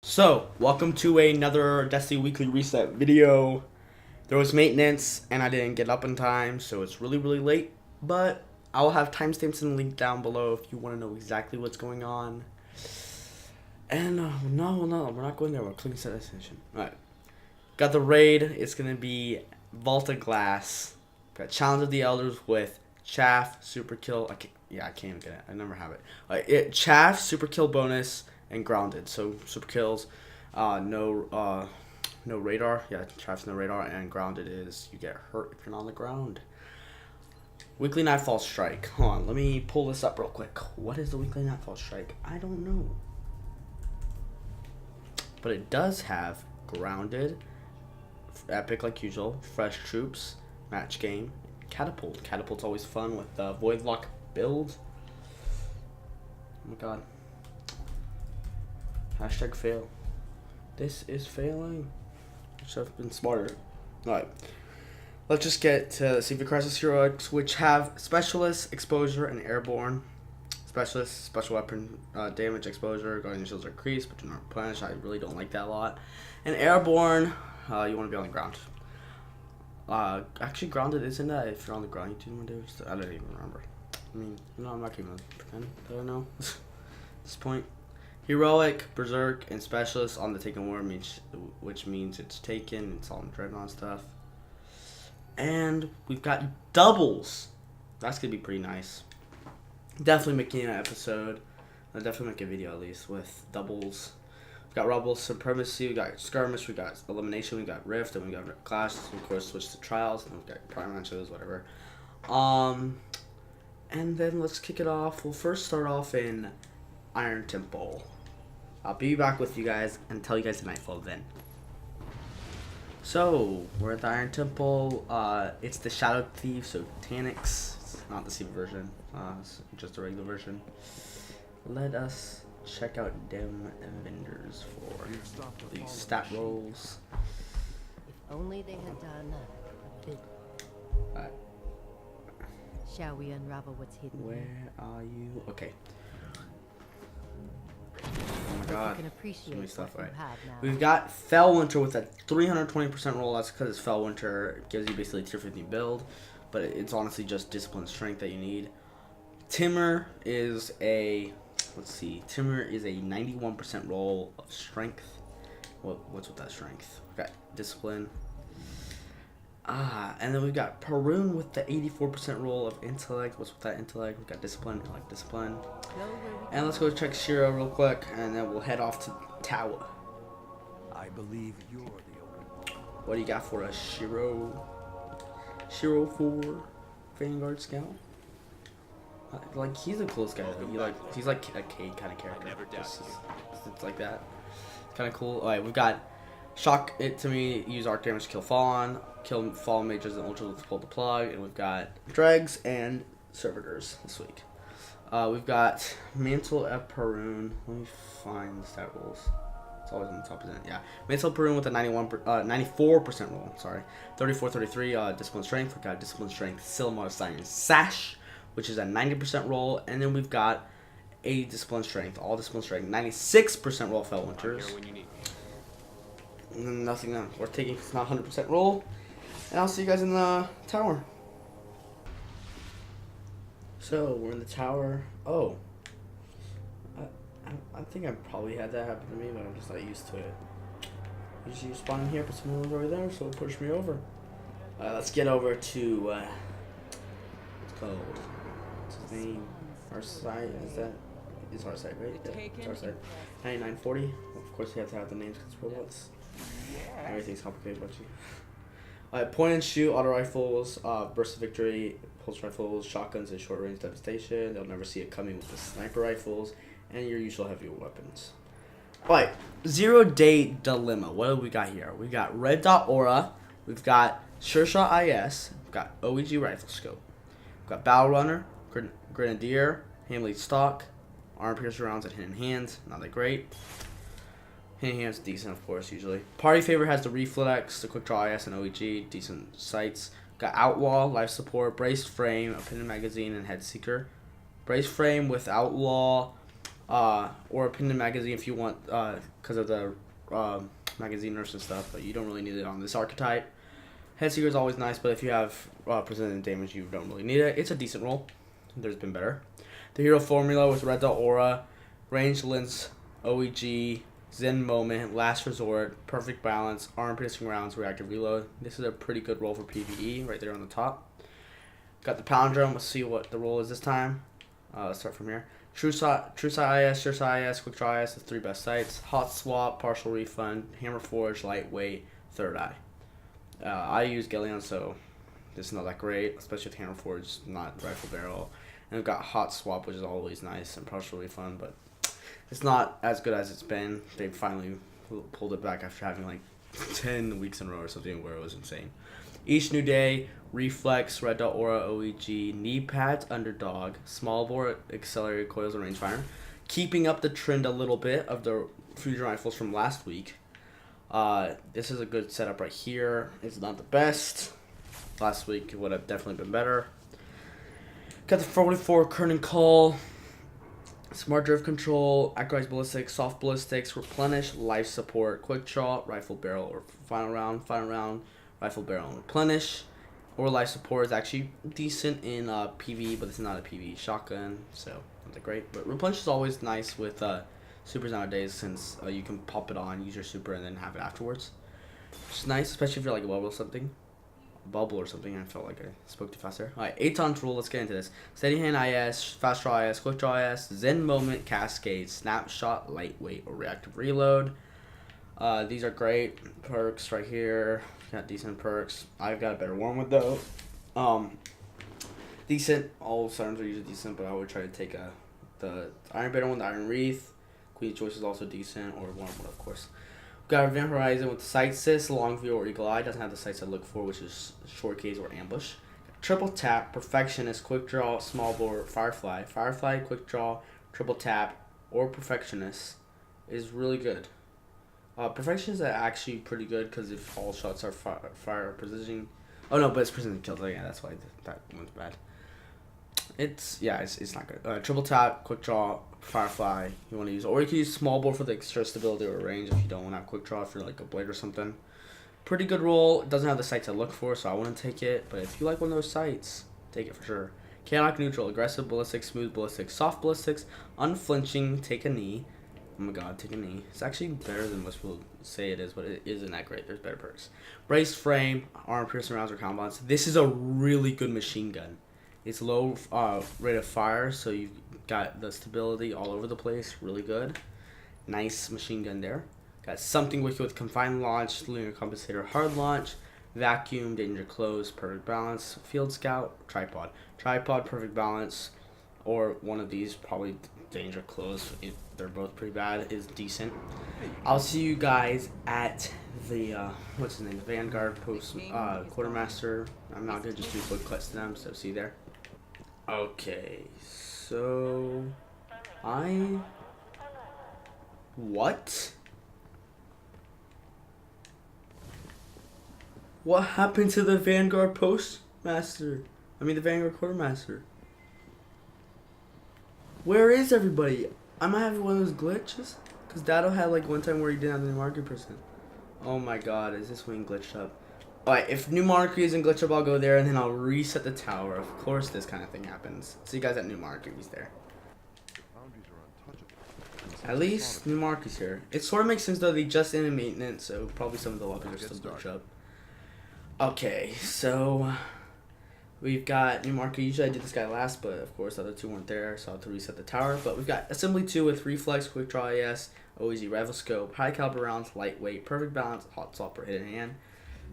So, welcome to another Destiny Weekly Reset video. There was maintenance, and I didn't get up in time, so it's really late. But I'll have timestamps in the link down below if you want to know exactly what's going on. And, no, we're not going there. We're clicking set destination. Alright. Got the raid. It's going to be Vault of Glass. Got Challenge of the Elders with Chaff, Super Kill. I can't even get it. I never have it. Chaff, Super Kill bonus, and Grounded. So super kills, no radar. Yeah, Chaff's no radar, and Grounded is you get hurt if you're not on the ground. Weekly Nightfall Strike. Hold on, let me pull this up real quick. What is the Weekly Nightfall Strike? I don't know, but it does have Grounded, epic like usual, fresh troops, match game, catapult. Catapult's always fun with the Voidlock build. Oh my god. Hashtag fail. This is failing. Should have been smarter. Alright. Let's just get to SIVA Crisis Heroics, which have Specialist, Exposure, and Airborne. Specialist, Special Weapon Damage, Exposure, Guardian Shields are increased, but do not replenish. I really don't like that a lot. And Airborne, you want to be on the ground. Actually, Grounded isn't that if you're on the ground, you do want to do I don't even remember. I mean, no, I'm not even going to pretend that I don't know at this point. Heroic, Berserk, and Specialist on the Taken War, which means it's taken. It's all in Dreadnought stuff. And we've got doubles. That's going to be pretty nice. Definitely making an episode. I'll definitely make a video at least with doubles. We've got Rebel Supremacy, we got Skirmish, we got Elimination, we got Rift, and we got Clash. Of course, switch to Trials, and we've got Prime Matches, whatever. And then let's kick it off. We'll first start off in Iron Temple. I'll be back with you guys and tell you guys the Nightfall then. So, we're at the Iron Temple. It's the Shadow Thief, so Tanix. It's not the SIVA version. It's just a regular version. Let us check out them vendors for these stat rolls. If only they had done a bit. Shall we unravel what's hidden? Where are you? Okay. Oh my god, so many stuff, right? We've got Fellwinter with a 320% roll. That's because it's Fellwinter. It gives you basically a tier 50 build, but it's honestly just discipline strength that you need. Timur is a, Timur is a 91% roll of strength. What's with that strength? We've got discipline. And then we've got Perun with the 84% roll of intellect. What's with that intellect? We've got discipline. I like discipline. And let's go check Shiro real quick, and then we'll head off to Tower. I believe you're the only one. What do you got for us, Shiro? Shiro for Vanguard Scout. Like he's a close guy though. He's like a Cade kind of character. It's like that. It's kind of cool. All right, we've got Shock It to me. Use arc damage to kill Fallen. Kill Fallen mages and ultra to pull the plug. And we've got Dregs and Servitors this week. We've got Mantle at Perun. Let me find the stat rolls. It's always on the top of it. Yeah. Mantle Perun with a 94% roll. Sorry. 34-33 Discipline Strength. We've got Discipline Strength Silmar Sign Sash, which is a 90% roll. And then we've got a Discipline Strength. All Discipline Strength. 96% roll Fellwinters. Nothing worth taking. It's not 100% roll. And I'll see you guys in the tower. So, we're in the tower. Oh. I think I probably had that happen to me, but I'm just not used to it. Usually you spawn in here, but someone was over there, so it pushed me over. Let's get over to, what's called? What's his name? Our site, is our site, right? Yeah, it's our site. 9940. Of course, you have to have the names because it's robots. Everything's complicated, Bungie. Point and shoot, auto rifles, burst of victory, pulse rifles, shotguns, and short range devastation. They'll never see it coming with the sniper rifles, and your usual heavy weapons. Alright, 0 Day Dilemma. What do we got here? We got Red Dot Aura, we've got Sure Shot IS, we've got OEG Rifle Scope, we've got Battle Runner, Grenadier, Hamley Stock, Arm Piercer rounds, and Hidden Hands. Not that great. Hidden Hands decent, of course, usually. Party Favor has the Reflex, the Quick Draw IS, and OEG. Decent sights. Got Outlaw, Life Support, Braced Frame, a Pin Magazine, and Head Seeker. Braced Frame with Outlaw, or a pinned magazine if you want, because of the magazine nurse and stuff, but you don't really need it on this archetype. Headseeker is always nice, but if you have precision damage, you don't really need it. It's a decent roll. There's been better. The hero formula with Red Dot Aura, Range Lens, OEG, Zen Moment, Last Resort, Perfect Balance, Arm Piercing Rounds, Reactive Reload. This is a pretty good roll for PvE right there on the top. Got the Palindrome. Let's see what the roll is this time. Let's start from here. True Sight IS, Sure Sight IS, Quick Draw IS, the 3 best sights. Hot Swap, Partial Refund, Hammer Forge, Lightweight, Third Eye. I use Galleon, so this is not that great, especially with Hammer Forge, not Rifle Barrel. And we've got Hot Swap, which is always nice, and Partial Refund, but it's not as good as it's been. They finally pulled it back after having like 10 weeks in a row or something where it was insane. Each new day, Reflex, Red Dot Aura, OEG, Knee Pads, Underdog, Small Bore, Accelerated Coils, and Rangefinder. Keeping up the trend a little bit of the fusion rifles from last week. This is a good setup right here. It's not the best. Last week it would have definitely been better. Got the 44 Kerning Call, Smart Drift Control, Accurized Ballistics, Soft Ballistics, Replenish, Life Support, Quick Draw, Rifle Barrel, or Final Round, Rifle Barrel, and Replenish. Or Life Support is actually decent in PvE, but it's not a PvE shotgun, so not that great. But Replenish is always nice with supers nowadays, since you can pop it on, use your super, and then have it afterwards. Which is nice, especially if you're like a bubble or something. I felt like I spoke too fast there. Alright, 8 tons rule, let's get into this. Steady Hand IS, Fast Draw IS, Quick Draw IS, Zen Moment, Cascade, Snapshot, Lightweight, or Reactive Reload. These are great perks right here. Got decent perks. I've got a better one with though. Decent. All sidearms are usually decent, but I would try to take the Iron Banner one, the Iron Wreath. Queen Choice is also decent, or one of course. Got Event Horizon with Sight Assist, Long View, or Eagle Eye. Doesn't have the sights I look for, which is Short Gaze or Ambush. Triple Tap, Perfectionist, Quick Draw, Small Bore, Firefly. Firefly, Quick Draw, Triple Tap, or Perfectionist is really good. Perfectionist is actually pretty good because if all shots are fire precision. Oh no, but it's precision kills. Oh yeah, that's why that one's bad. It's not good. Triple Tap, Quick Draw, Firefly you want to use, or you can use Small Bore for the extra stability or range if you don't want to have Quick Draw for like a blade or something. Pretty good roll. It doesn't have the sights I look for, so I wouldn't take it. But if you like one of those sights, take it for sure. Chaotic Neutral, Aggressive Ballistics, Smooth Ballistics, Soft Ballistics, Unflinching, Take a Knee. Oh my god, Take a Knee. It's actually better than most people say it is, but it isn't that great. There's better perks. Brace Frame, Arm Piercing Rounds, or Combats. This is a really good machine gun. It's low rate of fire, so you've got the stability all over the place. Really good. Nice machine gun there. Got Something Wicked with Confined Launch, Linear Compensator, Hard Launch, Vacuum, Danger Close, Perfect Balance, Field Scout, Tripod. Tripod, Perfect Balance, or one of these, probably Danger Close. They're both pretty bad. Is decent. I'll see you guys at the what's his name? The Vanguard post quartermaster. I'm not gonna just do quick cuts to them, so see you there. Okay, so what? What happened to the Vanguard postmaster? I mean the Vanguard quartermaster. Where is everybody? I might have one of those glitches. Cause Dado had like one time where he didn't have the new market percent. Oh my god, is this wing glitched up? Alright, if new market isn't glitched up, I'll go there and then I'll reset the tower. Of course this kind of thing happens. See you guys at new market, he's there. At least new market's here. It sort of makes sense though, they just ended maintenance, so probably some of the lobbies are still glitched up. Okay, so we've got new market. Usually I did this guy last, but of course the other two weren't there, so I have to reset the tower. But we've got Assembly 2 with Reflex, Quick Draw AS, OEZ, Rifle Scope, High Caliber Rounds, Lightweight, Perfect Balance, Hot Swap, or Hidden Hand.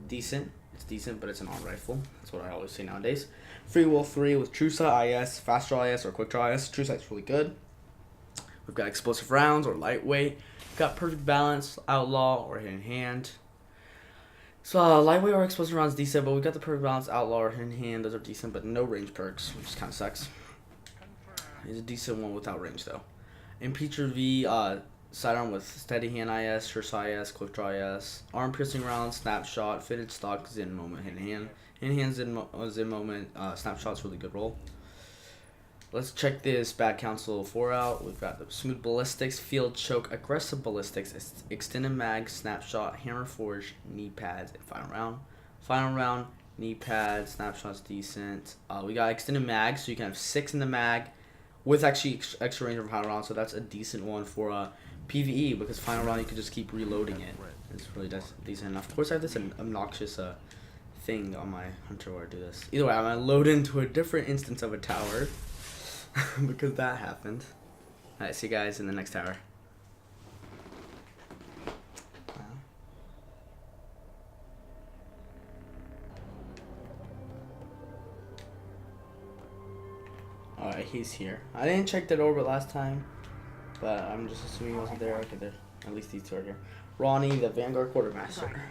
Decent. It's decent, but it's an on rifle. That's what I always say nowadays. Free Will 3 with True Sight IS, Fast Draw IS, or Quick Draw IS. True Sight's really good. We've got Explosive Rounds, or Lightweight. We've got Perfect Balance, Outlaw, or Hidden Hand. So Lightweight or Explosive Rounds decent, but we got the Perfect Balance, Outlaw, or Hidden Hand. Those are decent, but no range perks, which kind of sucks. It's a decent one without range, though. Impeacher V, sidearm with Steady Hand IS, Sure Sight IS, Quick Draw IS, Arm Piercing Round, Snapshot, Fitted Stock, Zen Moment, Hidden Hand. Hidden Hand, Zen Moment, Snapshot's really good roll. let's check this Bad Council 4 out. We've got the Smooth Ballistics, Field Choke, Aggressive Ballistics, Extended Mag, Snapshot, Hammer Forge, Knee Pads, and Final Round. Final Round, Knee Pads, Snapshot's decent. We got Extended Mag, so you can have 6 in the mag with actually extra range from Final Round, so that's a decent one for PvE, because Final Round you can just keep reloading it. It's really decent enough. Of course, I have this obnoxious thing on my hunter where I do this. Either way, I'm gonna load into a different instance of a tower because that happened. Alright, see you guys in the next tower. Alright, he's here. I didn't check that orbit last time, but I'm just assuming he wasn't there. Okay, there. At least these two are here. Ronnie, the Vanguard Quartermaster.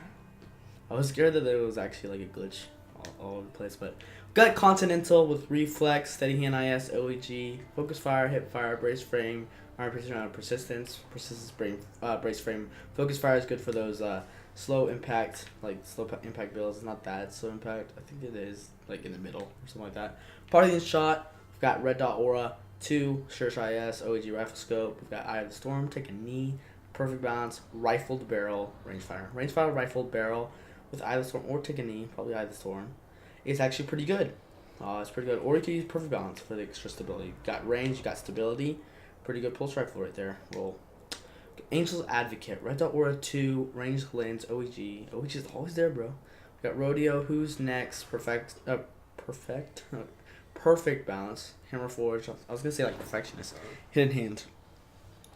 I was scared that there was actually like a glitch all over the place, but got Continental with Reflex, Steady Hand IS, OEG, Focus Fire, Hip Fire, Brace Frame, Iron Precision, Persistence, Brace Frame. Focus Fire is good for those slow impact builds. It's not that slow impact. I think it is like in the middle or something like that. Parthian Shot. We've got Red Dot Aura, 2, Sure Shot IS, OEG Rifle Scope. We've got Eye of the Storm, Take a Knee, Perfect Balance, Rifled Barrel, Rangefinder. Rangefinder, Rifled Barrel with Eye of the Storm or Take a Knee, probably Eye of the Storm. It's actually pretty good. It's pretty good. Or you can use Perfect Balance for the extra stability. You got range, you got stability. Pretty good pulse rifle right there. Roll. Angel's Advocate, Red Dot Aura 2, Range Lens, OEG. OEG is always there, bro. We got Rodeo, Who's Next, Perfect Balance, Hammer Forge. I was gonna say like Perfectionist. Hidden Hand.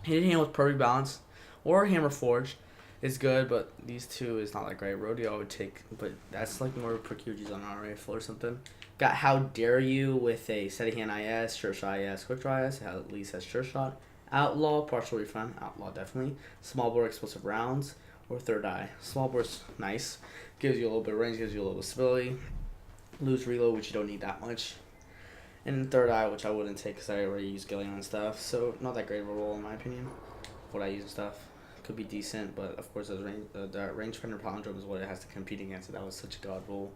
Hidden Hand with Perfect Balance or Hammer Forge is good, but these two is not that great. Rodeo I would take, but that's like more precurities on our rifle or something. Got How Dare You with a Steady Hand IS, Sure Shot IS, Quick Draw IS, at least has Sure Shot. Outlaw, Partial Refund, Outlaw definitely. Small Bore Explosive Rounds, or Third Eye. Small Bore's nice, gives you a little bit of range, gives you a little bit of stability. Lose Reload, which you don't need that much. And Third Eye, which I wouldn't take because I already use Gilliam and stuff, so not that great of a roll in my opinion. What I use and stuff could be decent, but of course the rangefinder palindrome is what it has to compete against, so that was such a god roll.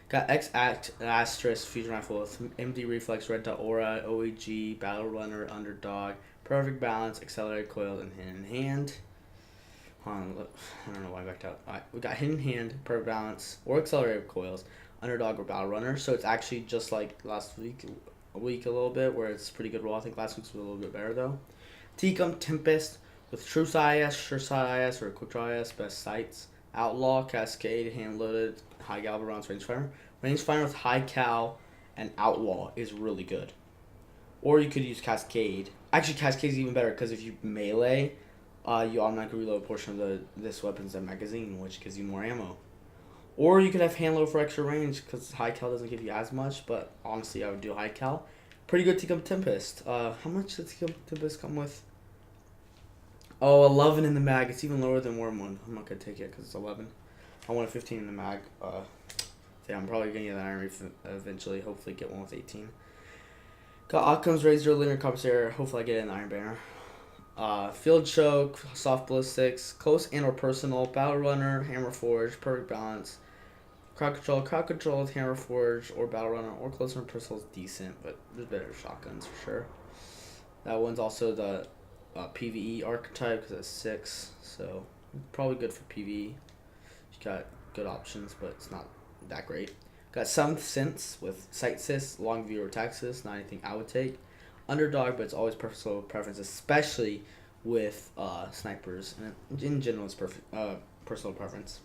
Got Asterisk Fusion Rifle with MD Reflex, Red Dot Aura, OEG, Battle Runner, Underdog, Perfect Balance, Accelerated Coil, and Hidden Hand. Hold on, look, I don't know why I backed out. Alright, we got Hidden Hand, Perfect Balance, or Accelerated Coils, Underdog, or Battle Runner. So it's actually just like last week, a little bit, where it's pretty good roll. I think last week's was a little bit better though. Tecum Tempest with True IS, Sure Shot IS, or Quick Draw IS, Best Sights. Outlaw, Cascade, Hand Loaded, High Caliber Rounds, Rangefinder. Rangefinder with High Cal and Outlaw is really good. Or you could use Cascade. Actually, Cascade is even better because if you melee, you automatically reload a portion of this weapon's magazine, which gives you more ammo. Or you could have Hand Load for extra range because High Cal doesn't give you as much, but honestly, I would do High Cal. Pretty good Tecum Tempest. How much does Tecum Tempest come with? Oh, 11 in the mag. It's even lower than Wormwood. I'm not going to take it because it's 11. I want a 15 in the mag. Yeah, I'm probably going to get an Iron Reef eventually. Hopefully get one with 18. Got Occam's Razor, Linear Compensator. Hopefully I get it in the Iron Banner. Field Choke, Soft Ballistics, Close and or Personal, Battle Runner, Hammer Forge, Perfect Balance, Crowd Control with Hammer Forge, or Battle Runner, or Close and Personal is decent, but there's better shotguns for sure. That one's also the PvE archetype because it's 6, so probably good for PvE. You got good options, but it's not that great. Got 7th Sense with Sight Assist, Long View, or Attack Assist. Not anything I would take. Underdog, but it's always personal preference, especially with snipers. And in general, it's personal preference.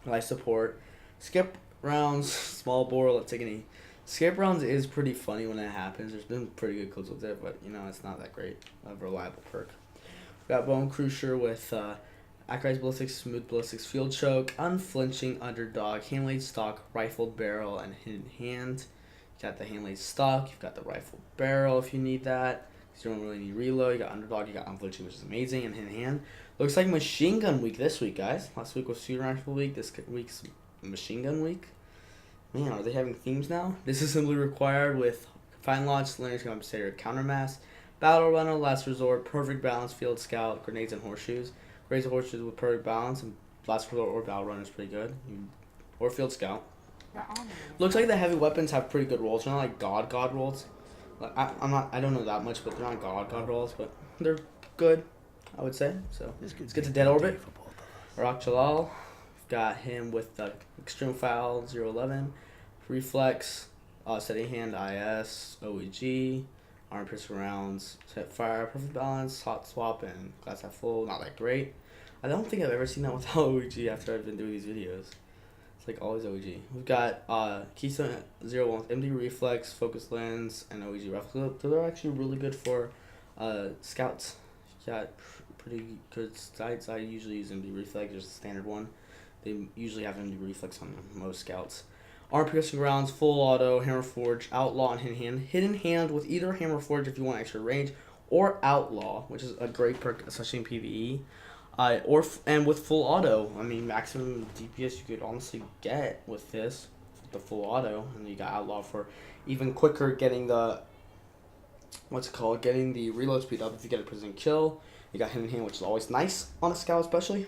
Life Support, Skip Rounds, Small Bore. Let's take any. Skip Rounds is pretty funny when it happens. There's been pretty good kills with it, but you know it's not that great of a reliable perk. We got Bone Cruiser with Accurized Ballistics, Smooth Ballistics, Field Choke, Unflinching, Underdog, Handlaid Stock, Rifled Barrel, and Hidden Hand. You got the Handlaid Stock, you've got the Rifled Barrel if you need that, because you don't really need reload. You got Underdog, you got Unflinching, which is amazing, and Hidden Hand. Looks like Machine Gun Week this week, guys. Last week was Shooter Rifle Week, this week's Machine Gun Week. Man, are they having themes now? This is simply required with Fine Launch, Linear Compensator, Countermass, Battle Runner, Last Resort, Perfect Balance, Field Scout, Grenades and Horseshoes. Grenades and Horseshoes with Perfect Balance, and Last Resort or Battle Runner is pretty good. Or Field Scout. Looks like the heavy weapons have pretty good rolls. They're not like God rolls. Like, I don't know that much, but they're not god rolls, but they're good, I would say. So let's get to Dead Orbit. Rock Jalal, we've got him with the Extreme Foul 011, Reflex, Steady Hand IS, OEG, Arm Piercing Rounds, Hip Fire, Perfect Balance, Hot Swap, and Glass Half Full. Not that great. I don't think I've ever seen that without OEG after I've been doing these videos. It's like always OEG. We've got Keystone 01 with MD Reflex, Focus Lens, and OEG Rifle. So they're actually really good for scouts. Got pretty good sights. I usually use MD Reflex, just a standard one. They usually have MD Reflex on most scouts. Arm Piercing Rounds, Full Auto, Hammer Forge, Outlaw, and Hidden Hand. Hidden Hand with either Hammer Forge if you want extra range, or Outlaw, which is a great perk, especially in PvE. And with Full Auto, I mean, maximum DPS you could honestly get with this, with the Full Auto. And you got Outlaw for even quicker getting the, getting the reload speed up if you get a prison kill. You got Hidden Hand, which is always nice on a scout especially.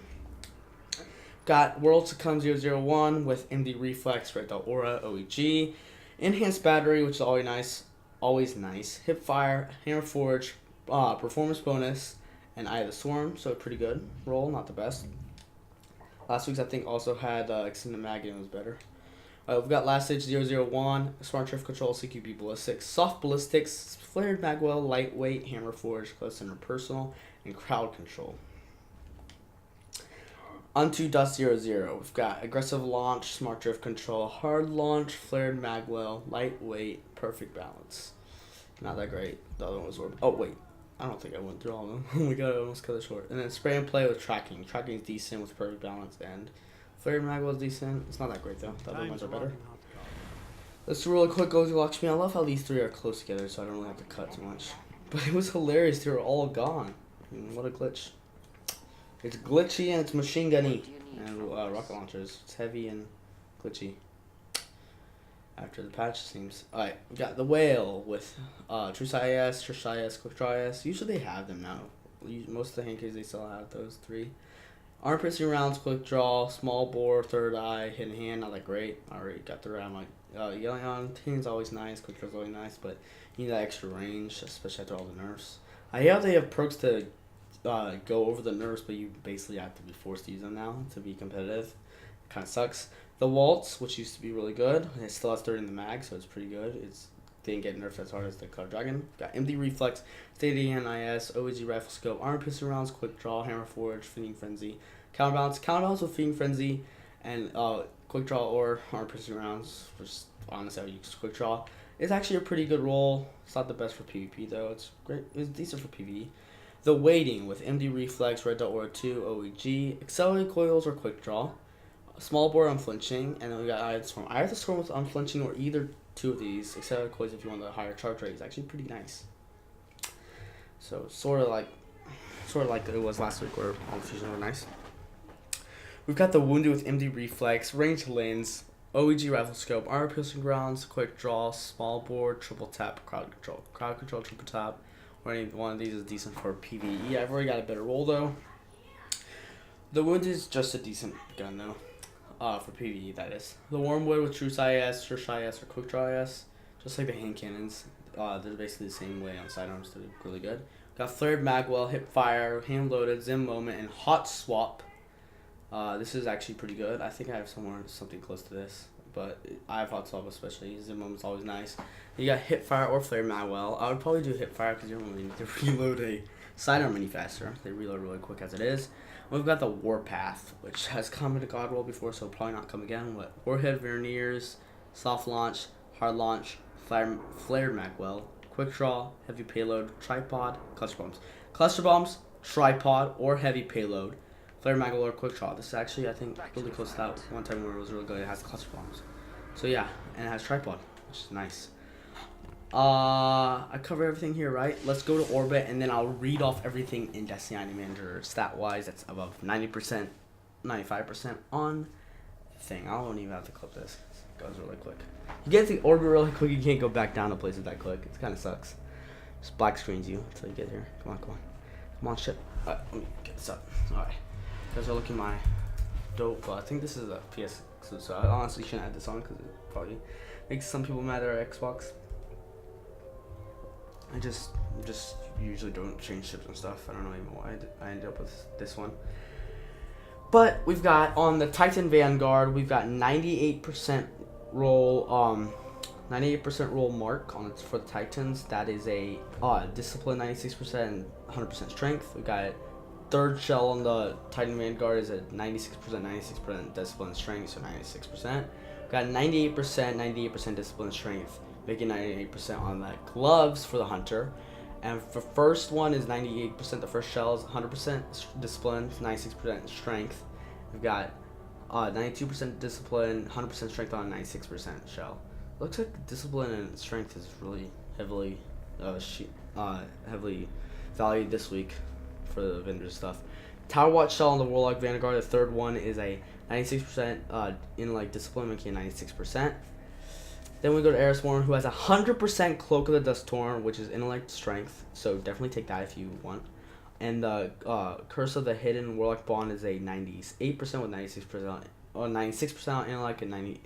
Got World Succumb 001 with MD Reflex, Red Dot Aura, OEG. Enhanced Battery, which is always nice. Hip Fire, Hammer Forge, Performance Bonus, and Eye of the Swarm, so a pretty good roll, not the best. Last week's I think also had Extended Mag and it was better. We've got Last Stage 001, Smart Drift Control, CQB Ballistics, Soft Ballistics, Flared Magwell, Lightweight, Hammer Forge, Close Interpersonal, and Crowd Control. Unto Dust 00, we've got Aggressive Launch, Smart Drift Control, Hard Launch, Flared Magwell, Lightweight, Perfect Balance. Not that great. The other one was oh wait, I don't think I went through all of them. Oh my god, I almost cut it short. And then Spray and Play with Tracking. Tracking is decent with Perfect Balance, and Flared Magwell is decent. It's not that great though. The other ones are better. Let's do a really quick Goldilocks me. I love how these three are close together, so I don't really have to cut too much. But it was hilarious. They were all gone. I mean, what a glitch. It's glitchy and it's machine gunny. And rocket launchers. It's heavy and glitchy. After the patch, seems. Alright, we got the Whale with True IS, Trish IS, Quick Draw IS. Usually they have them now. Most of the hand cases they still have those three. Arm Piercing Rounds, Quick Draw, Small Bore, Third Eye, Hidden Hand, not that great. I already got the round. Like Yelling on Hand's always nice, Quick Draw's always nice, but you need that extra range, especially after all the nerfs. I hear they have perks to go over the nerfs, but you basically have to be forced to use them now to be competitive. Kind of sucks. The Waltz, which used to be really good, it still has 30 in the mag, so it's pretty good. It didn't get nerfed as hard as the Cloud Dragon. Got MD Reflex, Steady Hand IS, OEG Rifle Scope, Arm Piercing Rounds, Quick Draw, Hammer Forge, Feeding Frenzy, Counterbalance with Feeding Frenzy, and Quick Draw or Arm Piercing Rounds, which honestly I would use Quick Draw. It's actually a pretty good roll. It's not the best for PvP though. It's great. It's decent for PvE. The Waiting with MD Reflex, Red Dot Aura 2, OEG, Accelerated Coils or Quick Draw, Small Bore Unflinching, and then we got Eye of the Storm. Eye of the Storm with Unflinching or either two of these. Accelerated Coils if you want the higher charge rate is actually pretty nice. So sort of like it was last week where all the fusions were nice. We've got the Wounded with MD Reflex, Ranged Lens, OEG Rifle Scope, Armor Piercing Rounds, Quick Draw, Small Bore, Triple Tap, Crowd Control. Crowd Control, Triple Tap, or any one of these is decent for PvE. I've already got a better roll though. The Wounded is just a decent gun though. For PvE, that is. The Wormwood with Truce IS, Sure IS, or Quick Draw IS. Just like the hand cannons. They're basically the same way on sidearms. They're really good. Got Flared Magwell, Hip Fire, Hand Loaded, Zim Moment, and Hot Swap. This is actually pretty good. I think I have something close to this. But I have Hot Swap especially. Zim Moment's always nice. You got Hip Fire or Flared Magwell. I would probably do Hip Fire because you don't really need to reload a sidearm any faster. They reload really quick as it is. We've got the Warpath, which has come into God Roll before, so probably not come again. But Warhead, Verniers, Soft Launch, Hard Launch, Flared Magwell, Quick Draw, Heavy Payload, Tripod, Cluster Bombs. Cluster Bombs, Tripod, or Heavy Payload, Flared Magwell, or Quick Draw. This is actually, I think, really close to that one time where it was really good. It has Cluster Bombs. So yeah, and it has Tripod, which is nice. I cover everything here, right? Let's go to Orbit, and then I'll read off everything in Destiny Item Manager stat-wise. That's above 90%, 95% on the thing. I don't even have to clip this. It goes really quick. You get to Orbit really quick, you can't go back down to places that quick. It kind of sucks. Just black screens you until you get here. Come on, come on. Come on, shit. Alright, let me get this up. Alright. You guys are looking my dope. I think this is a PS exclusive, so I honestly shouldn't add this on because it probably makes some people mad at our Xbox. I just usually don't change ships and stuff. I don't know even why I ended up with this one. But we've got on the Titan Vanguard, we've got 98% roll 98% roll mark on it for the Titans. That is a discipline 96% and 100% strength. We got third shell on the Titan Vanguard is at 96% discipline strength, so 96%. We got 98% discipline strength, making 98% on the gloves for the hunter. And for first one is 98%. The first shell is 100% discipline, 96% strength. We've got 92% discipline, 100% strength on a 96% shell. Looks like discipline and strength is really heavily valued this week for the vendor stuff. Tower Watch shell on the Warlock Vanguard. The third one is a 96% intellect discipline, making 96%. Then we go to Erisborn, who has 100% Cloak of the Dust Torn, which is intellect strength. So definitely take that if you want. And the Curse of the Hidden Warlock Bond is a 98% with 96% or 96% on intellect and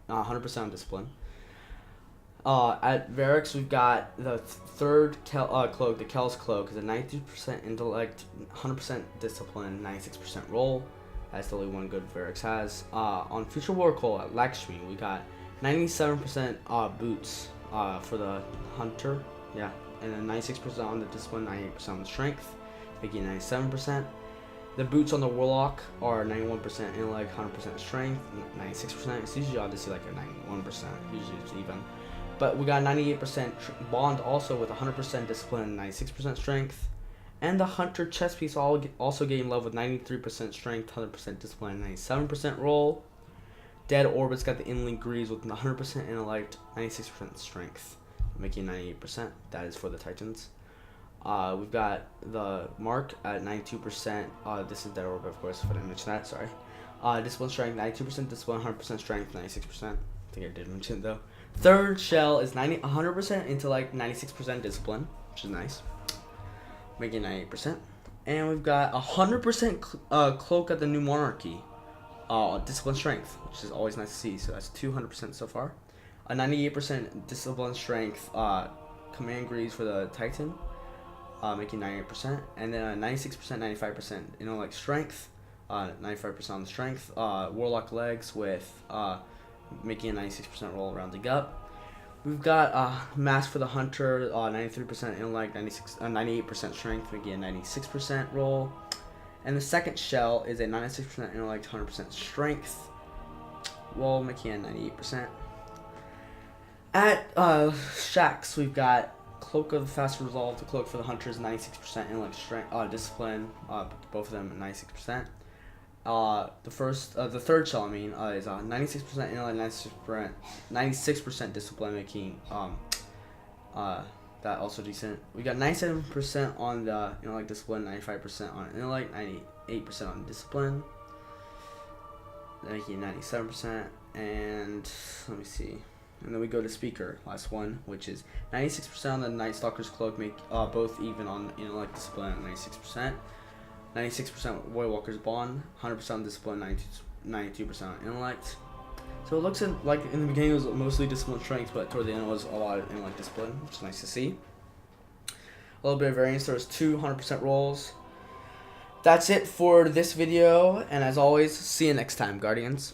100% on discipline. At Varix, we've got the third cloak, the Kel's Cloak, is a 92% intellect, 100% discipline, 96% roll. That's the only one good Varix has. On Future Warcall at Lakshmi, we got 97% boots for the hunter, yeah, and then 96% on the discipline, 98% on the strength, making 97%. The boots on the Warlock are 91% intellect, 100% strength, 96%. It's usually odd to see like a 91%, usually it's even. But we got 98% bond also with 100% discipline and 96% strength. And the hunter chest piece also getting love with 93% strength, 100% discipline, and 97% roll. Dead Orbit's got the Inling Greaves with 100% intellect, 96% strength, making 98%. That is for the Titans. We've got the Mark at 92%. This is Dead Orbit, of course, if I didn't mention that, sorry. Discipline strength, 92% discipline, 100% strength, 96%. I think I did mention it though. Third shell is 100% intellect, 96% discipline, which is nice, making 98%. And we've got 100% Cloak of the New Monarchy, discipline strength, which is always nice to see. So that's 200% so far. A 98% discipline strength command greaves for the Titan, making 98%. And then a 96%, 95% intellect strength, 95% on the strength. Warlock legs with making a 96% roll rounding up. We've got Mask for the Hunter, 93% intellect, 98% strength, making a 96% roll. And the second shell is a 96% intellect, 100% strength roll, making a 98%. At Shax, we've got Cloak of the Fast Resolve. The Cloak for the Hunter is 96% intellect, strength, discipline, both of them at 96%. The third shell, is 96% intellect, 96% discipline, making that also decent. We got 97% on the intellect discipline, 95% on intellect, 98% on discipline, making 97%. And let me see. And then we go to Speaker, last one, which is 96% on the Night Stalker's Cloak, make both even on intellect discipline at 96%. 96% Voidwalker's Bond, 100% on discipline, 92% on intellect. So it looks like in the beginning it was mostly discipline strength, but toward the end it was a lot of intellect discipline, which is nice to see. A little bit of variance. There was 200% rolls. That's it for this video, and as always, see you next time, Guardians.